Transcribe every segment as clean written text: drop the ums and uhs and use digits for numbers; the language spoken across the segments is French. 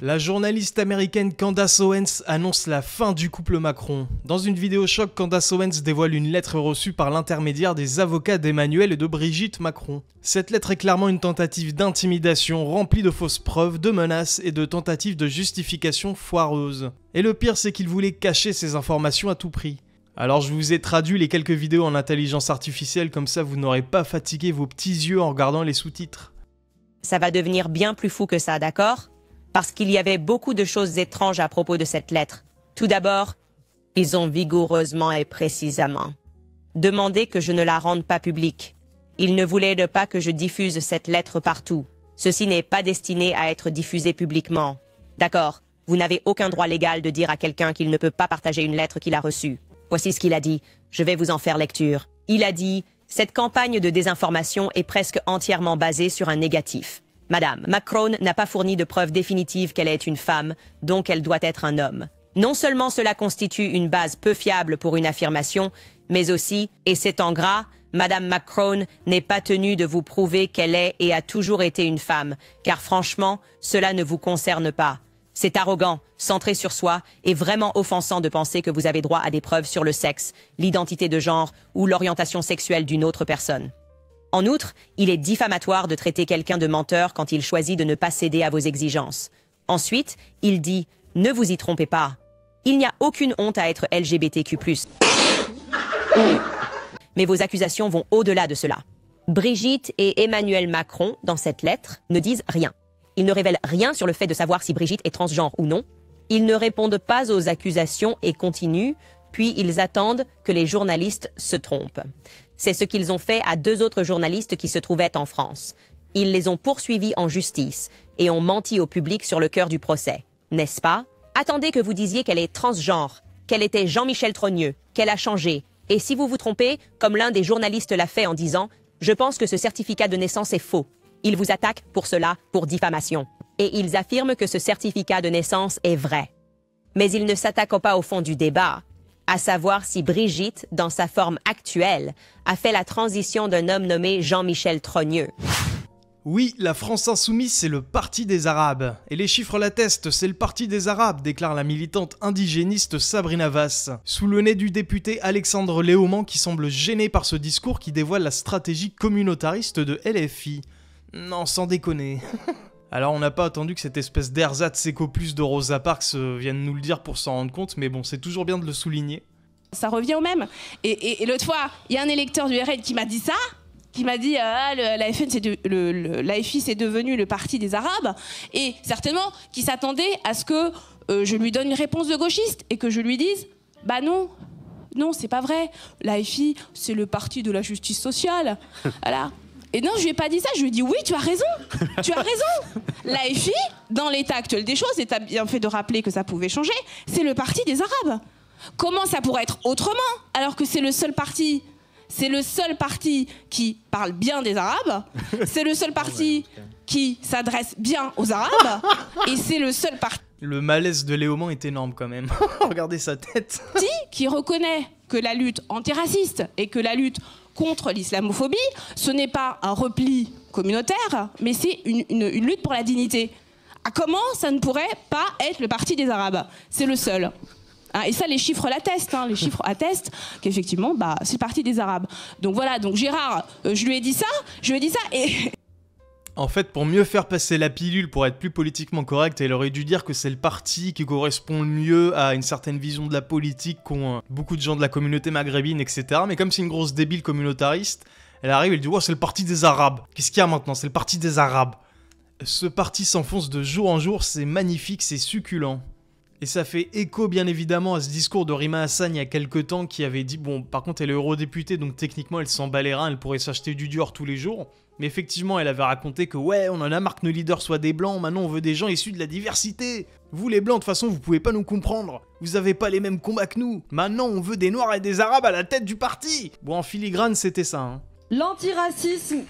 La journaliste américaine Candace Owens annonce la fin du couple Macron. Dans une vidéo choc, Candace Owens dévoile une lettre reçue par l'intermédiaire des avocats d'Emmanuel et de Brigitte Macron. Cette lettre est clairement une tentative d'intimidation remplie de fausses preuves, de menaces et de tentatives de justification foireuses. Et le pire, c'est qu'il voulait cacher ces informations à tout prix. Alors je vous ai traduit les quelques vidéos en intelligence artificielle, comme ça vous n'aurez pas fatigué vos petits yeux en regardant les sous-titres. Ça va devenir bien plus fou que ça, d'accord ? Parce qu'il y avait beaucoup de choses étranges à propos de cette lettre. Tout d'abord, ils ont vigoureusement et précisément demandé que je ne la rende pas publique. Ils ne voulaient pas que je diffuse cette lettre partout. Ceci n'est pas destiné à être diffusé publiquement. D'accord, vous n'avez aucun droit légal de dire à quelqu'un qu'il ne peut pas partager une lettre qu'il a reçue. Voici ce qu'il a dit, je vais vous en faire lecture. Il a dit « Cette campagne de désinformation est presque entièrement basée sur un négatif. Madame Macron n'a pas fourni de preuves définitives qu'elle est une femme, donc elle doit être un homme. Non seulement cela constitue une base peu fiable pour une affirmation, mais aussi, et c'est en gras, Madame Macron n'est pas tenue de vous prouver qu'elle est et a toujours été une femme, car franchement, cela ne vous concerne pas. C'est arrogant, centré sur soi, et vraiment offensant de penser que vous avez droit à des preuves sur le sexe, l'identité de genre ou l'orientation sexuelle d'une autre personne. En outre, il est diffamatoire de traiter quelqu'un de menteur quand il choisit de ne pas céder à vos exigences. Ensuite, il dit « Ne vous y trompez pas. Il n'y a aucune honte à être LGBTQ+. » Mais vos accusations vont au-delà de cela. Brigitte et Emmanuel Macron, dans cette lettre, ne disent rien. Ils ne révèlent rien sur le fait de savoir si Brigitte est transgenre ou non. Ils ne répondent pas aux accusations et continuent, puis ils attendent que les journalistes se trompent. C'est ce qu'ils ont fait à 2 autres journalistes qui se trouvaient en France. Ils les ont poursuivis en justice et ont menti au public sur le cœur du procès. N'est-ce pas? Attendez que vous disiez qu'elle est transgenre, qu'elle était Jean-Michel Trogneux, qu'elle a changé. Et si vous vous trompez, comme l'un des journalistes l'a fait en disant « Je pense que ce certificat de naissance est faux », ils vous attaquent pour cela, pour diffamation. Et ils affirment que ce certificat de naissance est vrai. Mais ils ne s'attaquent pas au fond du débat, à savoir si Brigitte, dans sa forme actuelle, a fait la transition d'un homme nommé Jean-Michel Trogneux. Oui, la France Insoumise, c'est le parti des Arabes. Et les chiffres l'attestent, c'est le parti des Arabes, déclare la militante indigéniste Sabrina Vass, sous le nez du député Alexandre Léaumont qui semble gêné par ce discours qui dévoile la stratégie communautariste de LFI. Non, sans déconner. Alors on n'a pas attendu que cette espèce d'ersatz éco-plus de Rosa Parks vienne nous le dire pour s'en rendre compte, mais bon, c'est toujours bien de le souligner. Ça revient au même. Et l'autre fois, il y a un électeur du RN qui m'a dit ça, qui m'a dit l'AFI c'est devenu le parti des Arabes, et certainement qui s'attendait à ce que je lui donne une réponse de gauchiste et que je lui dise « Bah non, non, c'est pas vrai, l'AFI c'est le parti de la justice sociale. » Voilà. Et non, je lui ai pas dit ça, je lui ai dit oui, tu as raison, tu as raison. L'AFI, dans l'état actuel des choses, et tu as bien fait de rappeler que ça pouvait changer, c'est le parti des Arabes. Comment ça pourrait être autrement, alors que c'est le seul parti qui parle bien des Arabes, c'est le seul parti qui s'adresse bien aux Arabes, et c'est le seul parti... Le malaise de Léaumont est énorme quand même, regardez sa tête. ...qui reconnaît que la lutte antiraciste et que la lutte contre l'islamophobie, ce n'est pas un repli communautaire, mais c'est une lutte pour la dignité. Ah, comment ça ne pourrait pas être le parti des Arabes? C'est le seul. Hein, et ça, les chiffres l'attestent. Hein, les chiffres attestent qu'effectivement, c'est le parti des Arabes. Donc voilà, donc Gérard, je lui ai dit ça et... En fait, pour mieux faire passer la pilule, pour être plus politiquement correct, elle aurait dû dire que c'est le parti qui correspond le mieux à une certaine vision de la politique qu'ont beaucoup de gens de la communauté maghrébine, etc. Mais comme c'est une grosse débile communautariste, elle arrive, elle dit « Oh, c'est le parti des Arabes. Qu'est-ce qu'il y a maintenant? C'est le parti des Arabes. » Ce parti s'enfonce de jour en jour, c'est magnifique, c'est succulent. Et ça fait écho bien évidemment à ce discours de Rima Hassan il y a quelques temps qui avait dit « Bon, par contre elle est eurodéputée, donc techniquement elle s'en bat les reins, elle pourrait s'acheter du Dior tous les jours. » Mais effectivement, elle avait raconté que ouais, on en a marre que nos leaders soient des blancs, maintenant on veut des gens issus de la diversité. Vous les blancs, de toute façon, vous pouvez pas nous comprendre. Vous avez pas les mêmes combats que nous. Maintenant, on veut des noirs et des arabes à la tête du parti. Bon, en filigrane, c'était ça, hein. L'antiracisme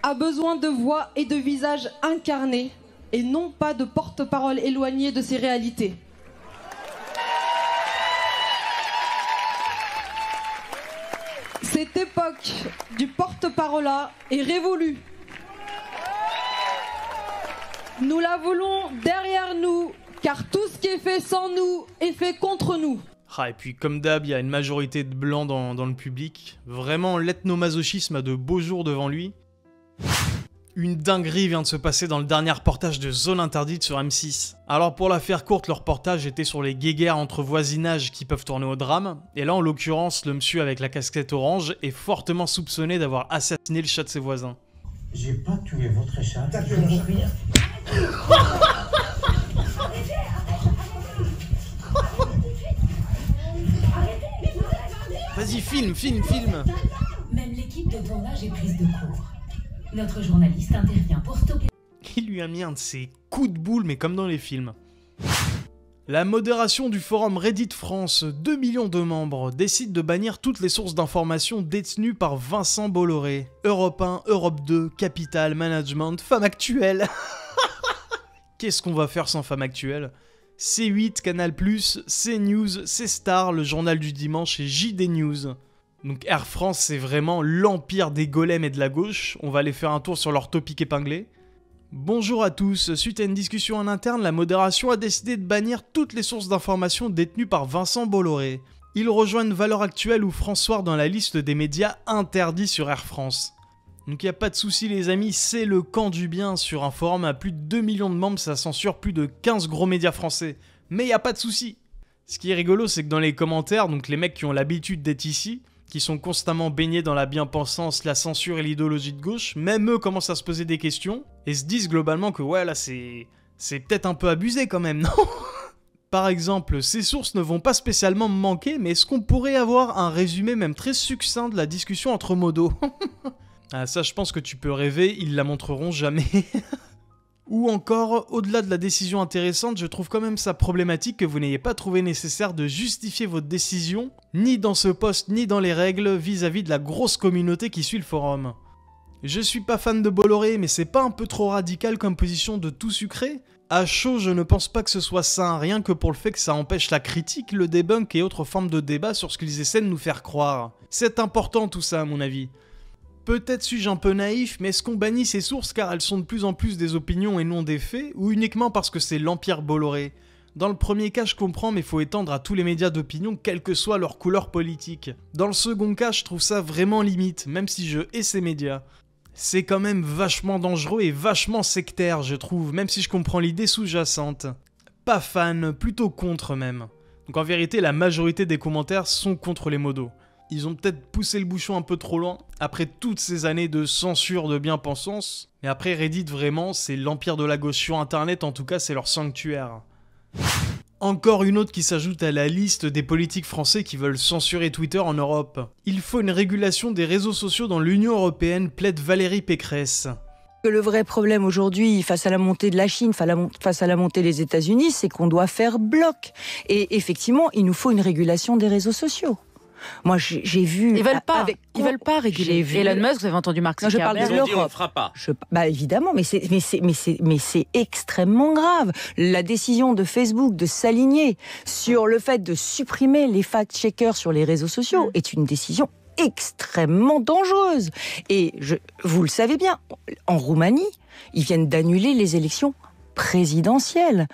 a besoin de voix et de visages incarnés, et non pas de porte-parole éloignés de ses réalités. Cette époque du porte-parole est révolue. Nous la voulons derrière nous, car tout ce qui est fait sans nous est fait contre nous. Ah, et puis comme d'hab, il y a une majorité de blancs dans le public. Vraiment, l'ethnomasochisme a de beaux jours devant lui. Une dinguerie vient de se passer dans le dernier reportage de Zone Interdite sur M6. Alors pour la faire courte, le reportage était sur les guéguerres entre voisinages qui peuvent tourner au drame. Et là, en l'occurrence, le monsieur avec la casquette orange est fortement soupçonné d'avoir assassiné le chat de ses voisins. J'ai pas tué votre chat. T'as tué mon chat. Vas-y, filme. Même l'équipe de tournage est prise de court. Notre journaliste intervient pour stopper... Il lui a mis un de ses coups de boule, mais comme dans les films. La modération du forum Reddit France, 2 millions de membres, décide de bannir toutes les sources d'informations détenues par Vincent Bolloré. Europe 1, Europe 2, Capital, Management, Femme Actuelle. Qu'est-ce qu'on va faire sans Femme Actuelle? C8, Canal+, CNews, C-Star, le journal du dimanche et JD News. Donc Air France, c'est vraiment l'empire des golems et de la gauche. On va aller faire un tour sur leur topic épinglé. Bonjour à tous, suite à une discussion en interne, la modération a décidé de bannir toutes les sources d'informations détenues par Vincent Bolloré. Ils rejoignent Valeurs Actuelles ou François dans la liste des médias interdits sur Air France. Donc y a pas de souci les amis, c'est le camp du bien. Sur un forum à plus de 2 millions de membres, ça censure plus de 15 gros médias français. Mais y a pas de souci. Ce qui est rigolo, c'est que dans les commentaires, donc les mecs qui ont l'habitude d'être ici, qui sont constamment baignés dans la bien-pensance, la censure et l'idéologie de gauche, même eux commencent à se poser des questions, et se disent globalement que ouais là c'est peut-être un peu abusé quand même, non? Par exemple, ces sources ne vont pas spécialement me manquer, mais est-ce qu'on pourrait avoir un résumé même très succinct de la discussion entre modos? Ah ça je pense que tu peux rêver, ils la montreront jamais. Ou encore, au-delà de la décision intéressante, je trouve quand même ça problématique que vous n'ayez pas trouvé nécessaire de justifier votre décision, ni dans ce post, ni dans les règles, vis-à-vis de la grosse communauté qui suit le forum. Je suis pas fan de Bolloré, mais c'est pas un peu trop radical comme position de tout sucré? À chaud, je ne pense pas que ce soit sain, rien que pour le fait que ça empêche la critique, le debunk et autres formes de débat sur ce qu'ils essaient de nous faire croire. C'est important tout ça à mon avis. Peut-être suis-je un peu naïf, mais est-ce qu'on bannit ces sources car elles sont de plus en plus des opinions et non des faits, ou uniquement parce que c'est l'empire Bolloré? Dans le premier cas, je comprends, mais faut étendre à tous les médias d'opinion, quelle que soit leur couleur politique. Dans le second cas, je trouve ça vraiment limite, même si je hais ces médias. C'est quand même vachement dangereux et vachement sectaire, je trouve, même si je comprends l'idée sous-jacente. Pas fan, plutôt contre même. Donc en vérité, la majorité des commentaires sont contre les modos. Ils ont peut-être poussé le bouchon un peu trop loin, après toutes ces années de censure de bien-pensance. Mais après Reddit, vraiment, c'est l'empire de la gauche sur Internet, en tout cas, c'est leur sanctuaire. Encore une autre qui s'ajoute à la liste des politiques français qui veulent censurer Twitter en Europe. Il faut une régulation des réseaux sociaux dans l'Union Européenne, plaide Valérie Pécresse. Le vrai problème aujourd'hui, face à la montée de la Chine, face à la montée des États-Unis, c'est qu'on doit faire bloc. Et effectivement, il nous faut une régulation des réseaux sociaux. Moi, j'ai vu... Ils veulent pas réguler. Elon Musk, vous avez entendu Mark Zuckerberg. Je parle de l'Europe. On le fera pas. Bah évidemment, mais c'est extrêmement grave. La décision de Facebook de s'aligner sur le fait de supprimer les fact-checkers sur les réseaux sociaux est une décision extrêmement dangereuse. Et vous le savez bien, en Roumanie, ils viennent d'annuler les élections présidentielles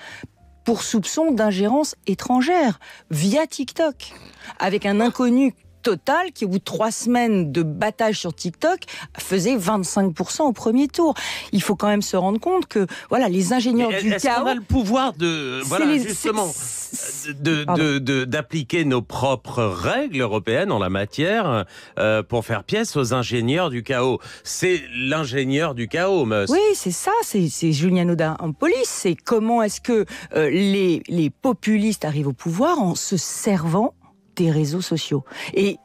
pour soupçon d'ingérence étrangère via TikTok, avec un inconnu total qui, au bout de 3 semaines de battage sur TikTok, faisait 25% au premier tour. Il faut quand même se rendre compte que voilà, les ingénieurs du chaos... Est-ce qu'on a le pouvoir de, voilà, justement, d'appliquer nos propres règles européennes en la matière pour faire pièce aux ingénieurs du chaos? C'est l'ingénieur du chaos, Musk. Oui, c'est ça, c'est Giuliano d'Ampolis. C'est comment est-ce que les populistes arrivent au pouvoir en se servant des réseaux sociaux. Et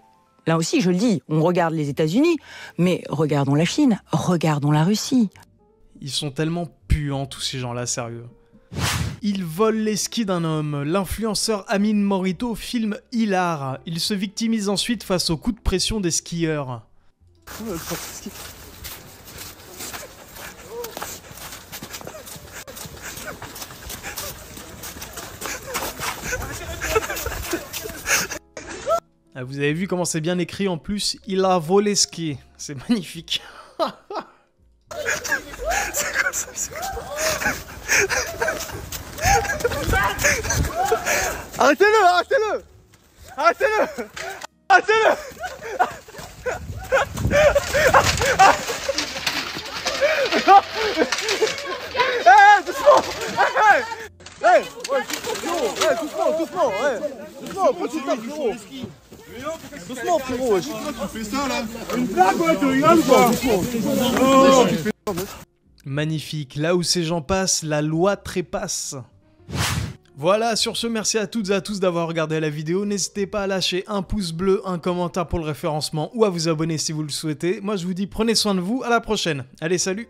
là aussi, je le dis, on regarde les États-Unis, mais regardons la Chine, regardons la Russie. Ils sont tellement puants, tous ces gens-là, sérieux. Ils volent les skis d'un homme. L'influenceur Amine Morito filme hilar. Il se victimise ensuite face aux coups de pression des skieurs. Ah, vous avez vu comment c'est bien écrit en plus, il a volé ski. C'est magnifique. C'est quoi ça? Arrêtez-le, arrêtez-le. Arrêtez-le. Arrêtez-le. Doucement. Doucement, petit gars, frérot. Doucement, frérot. Tu fais ça, là. Une blague, ouais, tu rigoles, quoi. Magnifique, là où ces gens passent, la loi trépasse. Voilà, sur ce, merci à toutes et à tous d'avoir regardé la vidéo. N'hésitez pas à lâcher un pouce bleu, un commentaire pour le référencement ou à vous abonner si vous le souhaitez. Moi, je vous dis prenez soin de vous, à la prochaine. Allez, salut!